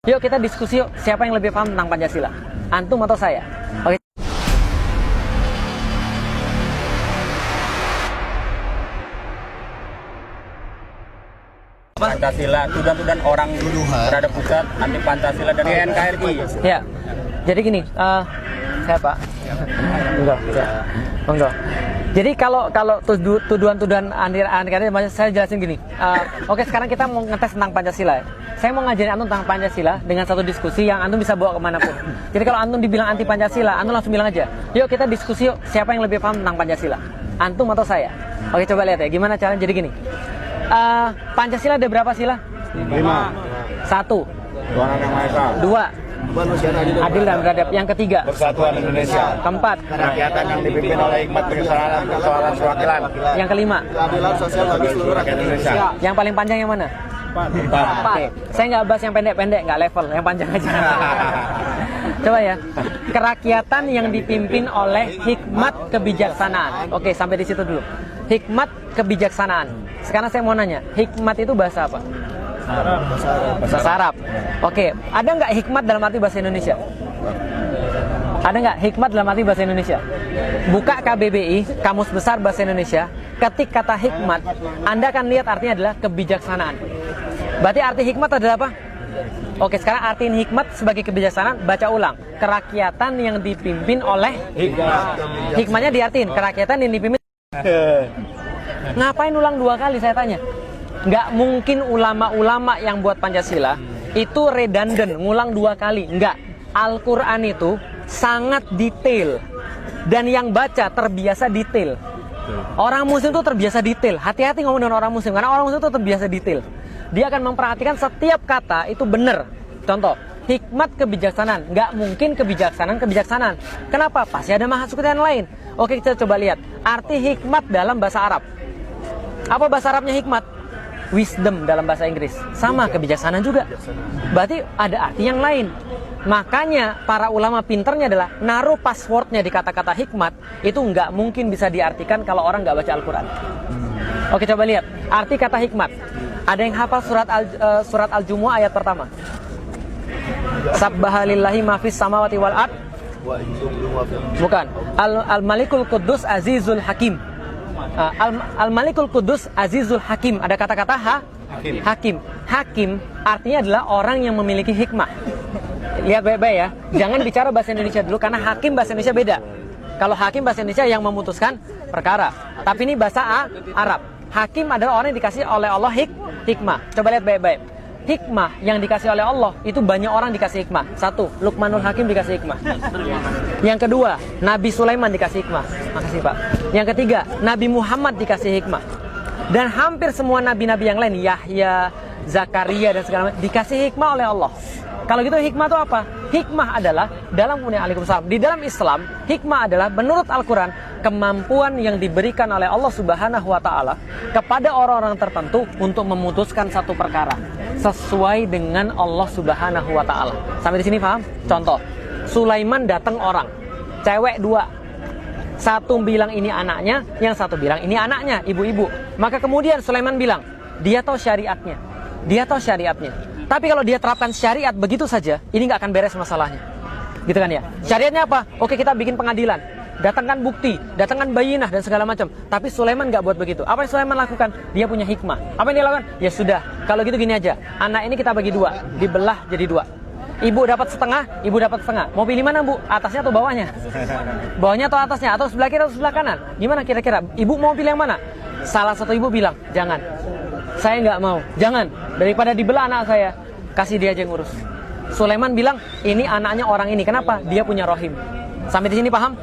Yuk kita diskusi yuk, siapa yang lebih paham tentang Pancasila? Antum atau saya? Oke. Pancasila, tuduhan orang terhadap pusat anti Pancasila dari NKRI. Ya, jadi gini, siapa? Enggak, ya. Enggak. Jadi kalau tuduhan-tuduhan anti saya jelasin gini. Oke, sekarang kita mau ngetes tentang Pancasila. Saya mau ngajarin antum tentang Pancasila dengan satu diskusi yang antum bisa bawa kemanapun. Jadi kalau antum dibilang anti Pancasila, antum langsung bilang aja, yuk kita diskusi yuk, siapa yang lebih paham tentang Pancasila? Antum atau saya? Oke, coba lihat ya, gimana caranya. Jadi gini, Pancasila ada berapa sila? 5. 1. Tuhan Yang Maha Esa. 2. Adil dan beradab. Yang ketiga, Persatuan Indonesia. keempat, Kerakyatan yang dipimpin oleh hikmat kesetaraan persoalan perwakilan. yang kelima, Keadilan sosial bagi seluruh rakyat Indonesia. yang paling panjang yang mana? 4. Saya nggak bahas yang pendek-pendek, nggak level, yang panjang aja. Coba ya, kerakyatan yang dipimpin oleh hikmat kebijaksanaan. Oke, sampai di situ dulu. Hikmat kebijaksanaan. Sekarang saya mau nanya, hikmat itu bahasa apa? Bahasa Arab. Oke, ada nggak hikmat dalam arti bahasa Indonesia? Ada nggak hikmat dalam arti bahasa Indonesia? Buka KBBI, Kamus Besar Bahasa Indonesia, ketik kata hikmat, Anda akan lihat artinya adalah kebijaksanaan. Berarti arti hikmat adalah apa? Oke, sekarang artiin hikmat sebagai kebijaksanaan, baca ulang. Kerakyatan yang dipimpin oleh hikmatnya diartiin, kerakyatan yang dipimpin. Ngapain ulang 2 kali saya tanya? Nggak mungkin ulama-ulama yang buat Pancasila itu redundant, ngulang 2 kali. Nggak. Al-Quran itu sangat detail. Dan yang baca terbiasa detail. Orang muslim itu terbiasa detail. Hati-hati ngomong dengan orang muslim, karena orang muslim itu terbiasa detail. Dia akan memperhatikan setiap kata itu benar. Contoh, hikmat kebijaksanaan. Nggak mungkin kebijaksanaan. Kenapa? Pasti ada maksud yang lain. Oke, kita coba lihat. Arti hikmat dalam bahasa Arab. Apa bahasa Arabnya hikmat? Wisdom dalam bahasa Inggris. Sama, kebijaksanaan juga. Berarti ada arti yang lain. Makanya para ulama pinternya adalah naruh passwordnya di kata-kata hikmat. Itu nggak mungkin bisa diartikan kalau orang nggak baca Al-Quran. Oke, coba lihat. Arti kata hikmat. Ada yang hafal surat Al-Jumu'ah ayat pertama? Sabbahalillahi mafis samawati wal ard. Bukan. Al-Malikul Quddus Azizul Hakim. Al-Malikul Quddus Azizul Hakim. Ada kata-kata Hakim. Hakim artinya adalah orang yang memiliki hikmah. Lihat baik-baik ya. Jangan bicara bahasa Indonesia dulu, karena hakim bahasa Indonesia beda. Kalau hakim bahasa Indonesia yang memutuskan perkara. Tapi ini bahasa Arab. Hakim adalah orang yang dikasih oleh Allah hikmah. Coba lihat baik-baik. Hikmah yang dikasih oleh Allah itu banyak orang dikasih hikmah. 1. Luqmanul Hakim dikasih hikmah. Yang kedua, Nabi Sulaiman dikasih hikmah. Makasih Pak. Yang ketiga, Nabi Muhammad dikasih hikmah. Dan hampir semua nabi-nabi yang lain, Yahya, Zakaria dan segala macam, dikasih hikmah oleh Allah. Kalau gitu hikmah itu apa? Hikmah adalah di dalam Islam, hikmah adalah menurut Al-Quran kemampuan yang diberikan oleh Allah Subhanahu wa Ta'ala kepada orang-orang tertentu untuk memutuskan satu perkara sesuai dengan Allah Subhanahu wa Ta'ala. Sampai di sini paham? Contoh, Sulaiman datang orang, cewek 2. Satu bilang ini anaknya, yang satu bilang ini anaknya, ibu-ibu. Maka kemudian Sulaiman bilang, dia tahu syariatnya. Tapi kalau dia terapkan syariat begitu saja, ini nggak akan beres masalahnya. Gitu kan ya? Syariatnya apa? Oke, kita bikin pengadilan. Datangkan bukti, datangkan bayinah dan segala macam. Tapi Sulaiman nggak buat begitu. Apa yang Sulaiman lakukan? Dia punya hikmah. Apa yang dia lakukan? Ya sudah, kalau gitu gini aja. Anak ini kita bagi 2, dibelah jadi 2. Ibu dapat setengah, ibu dapat setengah. Mau pilih mana, Bu? Atasnya atau bawahnya? Bawahnya atau atasnya? Atau sebelah kiri atau sebelah kanan? Gimana kira-kira? Ibu mau pilih yang mana? Salah satu ibu bilang, jangan. Saya nggak mau. Jangan. Daripada dibelah anak saya, kasih dia aja yang ngurus. Sulaiman bilang, ini anaknya orang ini. Kenapa? Dia punya rohim. Sampai di sini paham?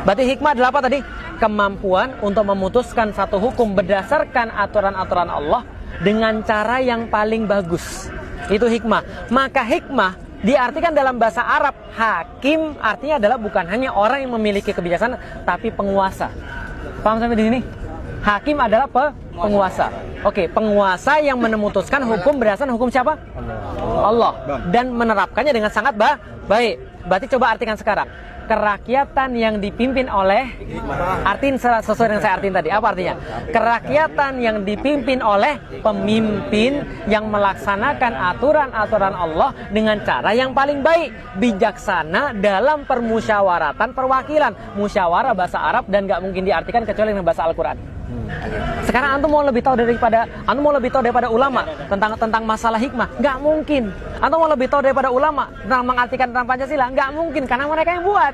Berarti hikmah adalah apa tadi? Kemampuan untuk memutuskan satu hukum berdasarkan aturan-aturan Allah dengan cara yang paling bagus. Itu hikmah. Maka hikmah diartikan dalam bahasa Arab, hakim artinya adalah bukan hanya orang yang memiliki kebijaksanaan, tapi penguasa. Paham sampai di sini? Hakim adalah penguasa. Oke, penguasa yang memutuskan hukum berdasarkan hukum siapa? Allah. Dan menerapkannya dengan sangat baik. Berarti coba artikan sekarang. Kerakyatan yang dipimpin oleh, artiin sesuai dengan saya artiin tadi. Apa artinya? Kerakyatan yang dipimpin oleh pemimpin yang melaksanakan aturan-aturan Allah dengan cara yang paling baik, bijaksana dalam permusyawaratan perwakilan. Musyawarah bahasa Arab dan nggak mungkin diartikan kecuali dengan bahasa Al-Quran. Sekarang antum mau lebih tahu daripada ulama tentang masalah hikmah? Nggak mungkin. Antum mau lebih tahu daripada ulama tentang mengartikan tentang Pancasila? Nggak mungkin, karena mereka yang buat.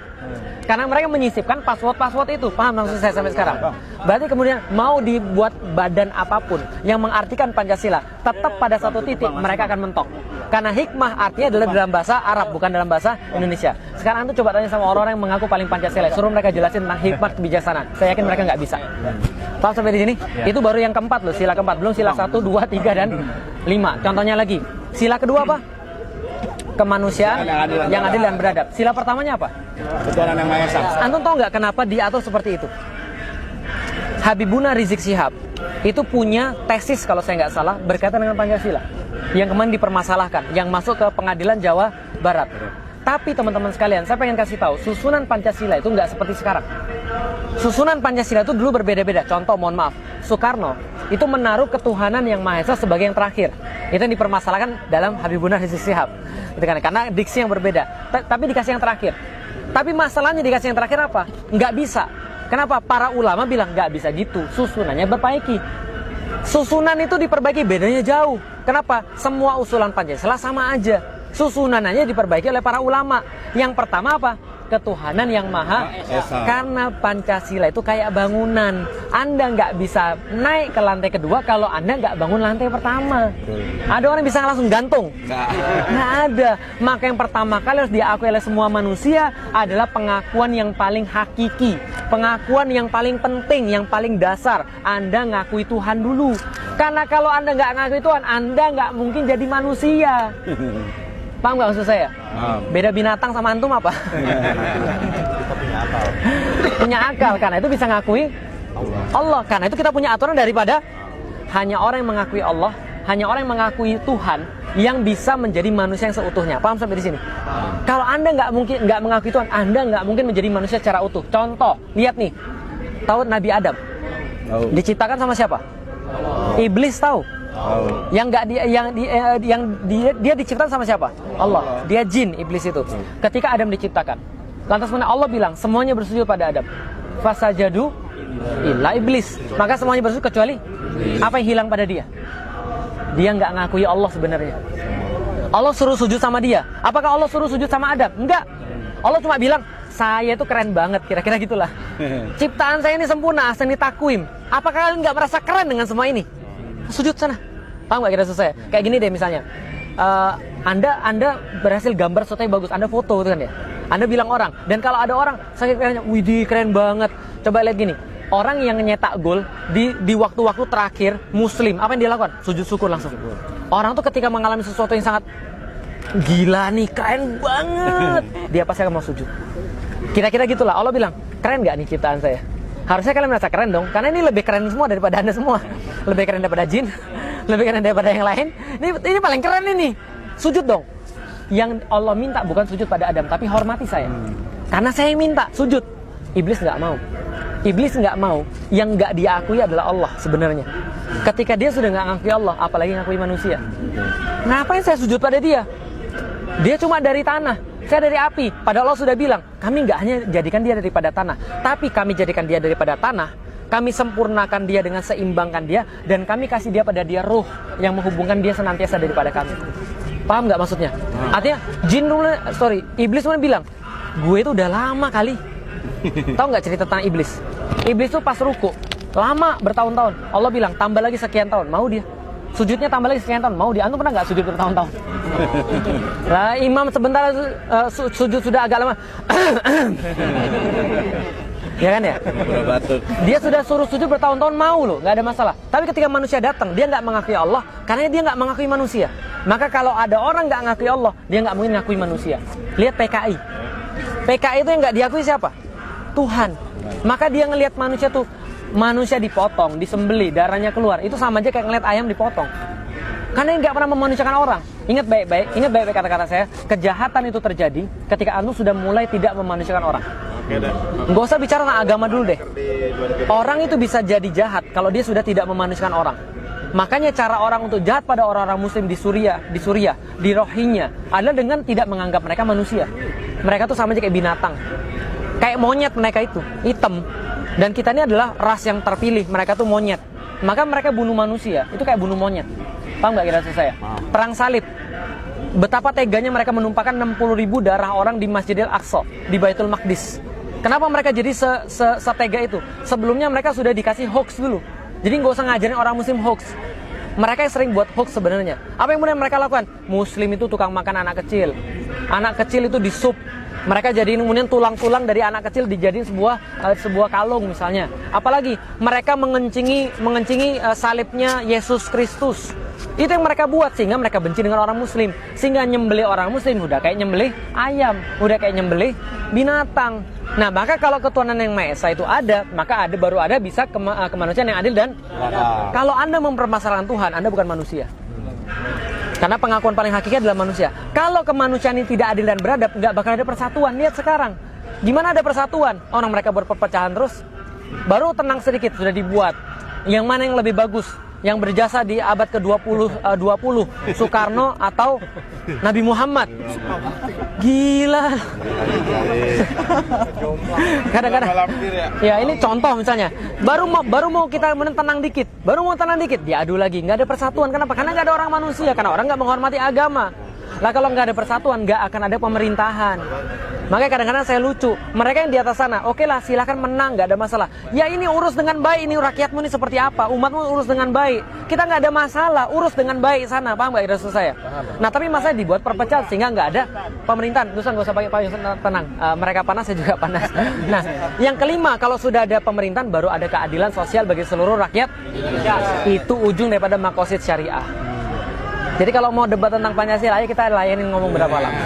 Karena mereka menyisipkan password itu. Paham maksud saya sampai sekarang? Berarti kemudian mau dibuat badan apapun yang mengartikan Pancasila, tetap pada satu titik mereka akan mentok. Karena hikmah artinya adalah dalam bahasa Arab, bukan dalam bahasa Indonesia. Sekarang antum coba tanya sama orang-orang yang mengaku paling Pancasila, suruh mereka jelasin tentang hikmah kebijaksanaan. Saya yakin mereka nggak bisa. Paham sampai di sini? Itu baru yang keempat loh, sila keempat. Belum sila 1, 2, 3, dan 5. Contohnya lagi. Sila kedua apa? Kemanusiaan yang adil dan beradab. Sila pertamanya apa? Ketuhanan yang Maha Esa. Antum tahu nggak kenapa diatur seperti itu? Habibuna Rizik Syihab itu punya tesis, kalau saya nggak salah, berkaitan dengan Pancasila yang kemarin dipermasalahkan, yang masuk ke pengadilan Jawa Barat. Tapi teman-teman sekalian, saya pengen kasih tahu, susunan Pancasila itu nggak seperti sekarang. Susunan Pancasila itu dulu berbeda-beda. Contoh, mohon maaf, Soekarno itu menaruh ketuhanan yang Maha Esa sebagai yang terakhir. Itu yang dipermasalahkan dalam Habibuna Rizik Syihab. Itu kan, karena diksi yang berbeda. Tapi dikasih yang terakhir. Tapi masalahnya dikasih yang terakhir apa? Nggak bisa. Kenapa? Para ulama bilang nggak bisa gitu. Susunannya diperbaiki. Susunan itu diperbaiki, bedanya jauh. Kenapa? Semua usulan Pancasila sama aja. Susunannya diperbaiki oleh para ulama. Yang pertama apa? Ketuhanan yang Maha Esa. Karena Pancasila itu kayak bangunan. Anda nggak bisa naik ke lantai kedua kalau Anda nggak bangun lantai pertama. Ada orang yang bisa langsung gantung? Nggak ada. Maka yang pertama kali harus diakui oleh semua manusia adalah pengakuan yang paling hakiki, pengakuan yang paling penting, yang paling dasar. Anda ngakui Tuhan dulu. Karena kalau Anda nggak ngakui Tuhan, Anda nggak mungkin jadi manusia. Paham nggak maksud saya? Beda binatang sama antum apa? Punya akal, karena itu bisa ngakui Allah. Karena itu kita punya aturan daripada hanya orang yang mengakui Allah, hanya orang yang mengakui Tuhan yang bisa menjadi manusia yang seutuhnya. Paham sampai di sini? Kalau Anda nggak mengakui Tuhan, Anda nggak mungkin menjadi manusia secara utuh. Contoh, lihat nih, tahu Nabi Adam diciptakan sama siapa? Iblis, tahu? Yang dia diciptakan sama siapa? Allah. Dia jin, iblis itu. Ketika Adam diciptakan, lantas mana Allah bilang semuanya bersujud pada Adam. Fasajadu illa iblis. Maka semuanya bersujud kecuali apa yang hilang pada dia? Dia nggak ngakui Allah sebenarnya. Allah suruh sujud sama dia. Apakah Allah suruh sujud sama Adam? Enggak. Allah cuma bilang, saya itu keren banget, kira-kira gitulah. Ciptaan saya ini sempurna, ahsani takwim. Apakah kalian nggak merasa keren dengan semua ini? Sujud sana. Paham gak kira saya? Kayak gini deh misalnya, Anda berhasil gambar sesuatu yang bagus, Anda foto itu kan ya. Anda bilang orang, dan kalau ada orang sakit kayaknya, widih keren banget. Coba lihat gini, orang yang nyetak gol di waktu-waktu terakhir Muslim, apa yang dia lakukan? Sujud syukur langsung. Orang tuh ketika mengalami sesuatu yang sangat gila nih, keren banget, dia pasti akan mau sujud. Kira-kira gitulah. Allah bilang, keren gak nih ciptaan saya? Harusnya kalian merasa keren dong, karena ini lebih keren semua daripada Anda semua. Lebih keren daripada jin, lebih keren daripada yang lain. Ini paling keren ini. Sujud dong. Yang Allah minta bukan sujud pada Adam, tapi hormati saya. Karena saya yang minta, sujud. Iblis nggak mau. Iblis nggak mau. Yang nggak diakui adalah Allah sebenarnya. Ketika dia sudah nggak ngakui Allah, apalagi ngakui manusia. Ngapain saya sujud pada dia? Dia cuma dari tanah, saya dari api. Padahal Allah sudah bilang, kami nggak hanya jadikan dia daripada tanah, tapi kami jadikan dia daripada tanah. Kami sempurnakan dia dengan seimbangkan dia, dan kami kasih dia pada dia ruh yang menghubungkan dia senantiasa daripada kami. Paham nggak maksudnya? Artinya iblis mulai bilang, gue itu udah lama kali. Tahu nggak cerita tentang iblis? Iblis tuh pas ruku, lama bertahun-tahun. Allah bilang tambah lagi sekian tahun, mau dia. Sujudnya tambah lagi sekian tahun, mau dia. Antum pernah nggak sujud bertahun-tahun? Lah imam sebentar sujud sudah agak lama. Ya kan ya? Dia sudah suruh sujud bertahun-tahun, mau loh, nggak ada masalah. Tapi ketika manusia datang, dia nggak mengakui Allah, karena dia nggak mengakui manusia. Maka kalau ada orang nggak mengakui Allah, dia nggak mungkin mengakui manusia. Lihat PKI. PKI itu yang nggak diakui siapa? Tuhan. Maka dia ngelihat manusia tuh, manusia dipotong, disembeli, darahnya keluar. Itu sama aja kayak ngelihat ayam dipotong. Karena dia nggak pernah memanusiakan orang. Ingat baik-baik kata-kata saya. Kejahatan itu terjadi ketika antum sudah mulai tidak memanusiakan orang. Nggak usah bicara tentang agama dulu deh. Orang itu bisa jadi jahat kalau dia sudah tidak memanusiakan orang. Makanya cara orang untuk jahat pada orang-orang muslim di Suriah, di Rohingya adalah dengan tidak menganggap mereka manusia. Mereka tuh sama aja kayak binatang. Kayak monyet mereka itu, hitam. Dan kita ini adalah ras yang terpilih, mereka tuh monyet. Maka mereka bunuh manusia, itu kayak bunuh monyet. Paham nggak kira-kira saya? Perang salib. Betapa teganya mereka menumpahkan 60.000 darah orang di Masjidil Aqsa, di Baitul Maqdis. Kenapa mereka jadi setega itu? Sebelumnya mereka sudah dikasih hoax dulu. Jadi nggak usah ngajarin orang muslim hoax. Mereka yang sering buat hoax sebenarnya. Apa yang kemudian mereka lakukan? Muslim itu tukang makan anak kecil. Anak kecil itu disup. Mereka jadiin kemudian tulang-tulang dari anak kecil dijadiin sebuah kalung misalnya. Apalagi mereka mengencingi salibnya Yesus Kristus. Itu yang mereka buat sehingga mereka benci dengan orang muslim. Sehingga nyembelih orang muslim udah kayak nyembelih ayam, udah kayak nyembelih binatang. Nah, maka kalau ketuhanan yang Maha Esa itu ada, maka baru ada bisa kemanusiaan yang adil dan kalau Anda mempermasalahkan Tuhan, Anda bukan manusia. Karena pengakuan paling hakiki adalah manusia. Kalau kemanusiaan ini tidak adil dan beradab, nggak bakal ada persatuan. Lihat sekarang, gimana ada persatuan? Orang mereka buat perpecahan terus. Baru tenang sedikit sudah dibuat. Yang mana yang lebih bagus? Yang berjasa di abad ke-20, Soekarno atau Nabi Muhammad? Gila. Kadang-kadang ya ini contoh misalnya. Baru mau kita tenang dikit. Diadu lagi. Nggak ada persatuan. Kenapa? Karena nggak ada orang manusia. Karena orang nggak menghormati agama. Lah kalau nggak ada persatuan, nggak akan ada pemerintahan. Makanya kadang-kadang saya lucu. Mereka yang di atas sana, oke lah silahkan menang, nggak ada masalah. Ya ini urus dengan baik, ini rakyatmu ini seperti apa, umatmu urus dengan baik. Kita nggak ada masalah, urus dengan baik sana, paham nggak kira saya? Nah tapi masalah dibuat perpecahan sehingga nggak ada pemerintahan. Terus nggak usah pakai payung, tenang. Mereka panas, saya juga panas. Nah yang kelima, kalau sudah ada pemerintahan, baru ada keadilan sosial bagi seluruh rakyat. Itu ujung daripada maqasid syariah. Jadi kalau mau debat tentang Pancasila, ayo kita layanin ngomong berapa lama.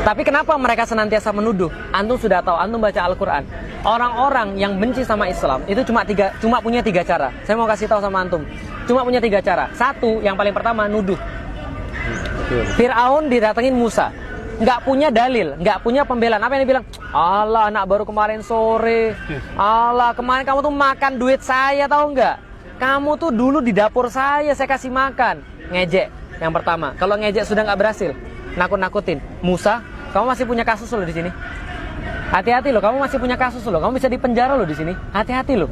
Tapi kenapa mereka senantiasa menuduh? Antum sudah tahu, antum baca Al-Quran. Orang-orang yang benci sama Islam itu cuma punya 3 cara. Saya mau kasih tahu sama antum. Cuma punya 3 cara. Satu, yang paling pertama nuduh. Fir'aun didatengin Musa, nggak punya dalil, nggak punya pembelaan. Apa yang dia bilang? Allah, anak baru kemarin sore. Allah, kemarin kamu tuh makan duit saya, tahu nggak? Kamu tuh dulu di dapur saya kasih makan. Ngejek yang pertama. Kalau ngejek sudah nggak berhasil, nakut-nakutin. Musa, kamu masih punya kasus loh di sini. Hati-hati loh, kamu masih punya kasus loh. Kamu bisa dipenjara loh di sini. Hati-hati loh.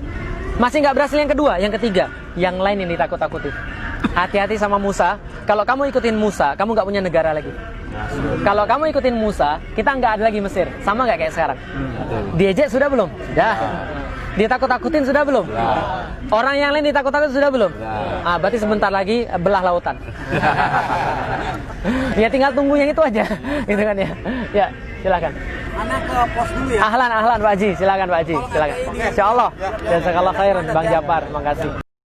Masih nggak berhasil yang kedua, yang ketiga, yang lain yang ditakut-takutin. Hati-hati sama Musa. Kalau kamu ikutin Musa, kamu nggak punya negara lagi. Kalau kamu ikutin Musa, kita nggak ada lagi Mesir. Sama nggak kayak sekarang? Diejek sudah belum? Dah. Ditakut-takutin sudah belum? Orang yang lain ditakut-takutin sudah belum? Berarti sebentar lagi belah lautan. Ya tinggal tunggu yang itu aja, gitu kan ya. Ya, silakan. Anak ke pos dulu ya. Ahlan Pak Haji, silakan Pak Haji, silakan. Insyaallah. Jazakallah khairan Bang Japar, makasih.